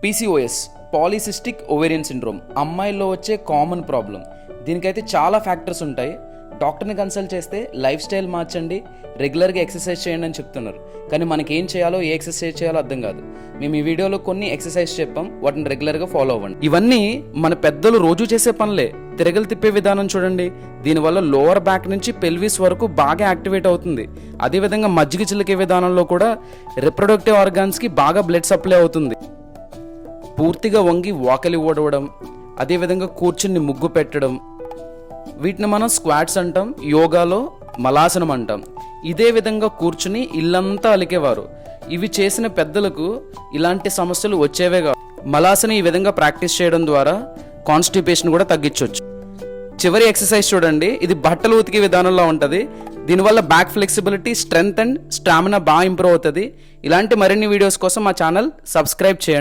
PCOS polycystic ovarian syndrome అమ్మాయిల్లో వచ్చే common problem. దీనికైతే చాలా ఫ్యాక్టర్స్ ఉంటాయి. డాక్టర్ని కన్సల్ట్ చేస్తే లైఫ్ స్టైల్ మార్చండి, రెగ్యులర్గా ఎక్సర్సైజ్ చేయండి అని చెప్తున్నారు. కానీ మనకి ఏం చేయాలో, ఏ ఎక్సర్సైజ్ చేయాలో అర్థం కాదు. మేము ఈ వీడియోలో కొన్ని ఎక్సర్సైజ్ చెప్పాం, వాటిని రెగ్యులర్గా ఫాలో అవ్వండి. ఇవన్నీ మన పెద్దలు రోజు చేసే పనులే. తిరగలు తిప్పే విధానం చూడండి, దీనివల్ల లోవర్ బ్యాక్ నుంచి పెల్విస్ వరకు బాగా యాక్టివేట్ అవుతుంది. అదేవిధంగా మజ్జిగ చిలికే విధానంలో కూడా రిప్రొడక్టివ్ ఆర్గాన్స్కి బాగా బ్లడ్ సప్లై అవుతుంది. పూర్తిగా వంగి వాకలి ఓడవడం, అదేవిధంగా కూర్చుని ముగ్గు పెట్టడం, వీటిని మనం స్క్వాట్స్ అంటాం. యోగాలో మలాసనం అంటాం. ఇదే విధంగా కూర్చుని ఇల్లంతా అలికేవారు. ఇవి చేసిన పెద్దలకు ఇలాంటి సమస్యలు వచ్చేవే కాదు. మలాసన ఈ విధంగా ప్రాక్టీస్ చేయడం ద్వారా కాన్స్టిపేషన్ కూడా తగ్గించవచ్చు. చివరి ఎక్సర్సైజ్ చూడండి, ఇది బట్టలు ఉతికే విధానంలో ఉంటుంది. దీనివల్ల back flexibility, strength and stamina బాగా ఇంప్రూవ్ అవుతుంది. ఇలాంటి మరిన్ని వీడియోస్ కోసం మా ఛానల్ సబ్స్క్రైబ్ చేయండి.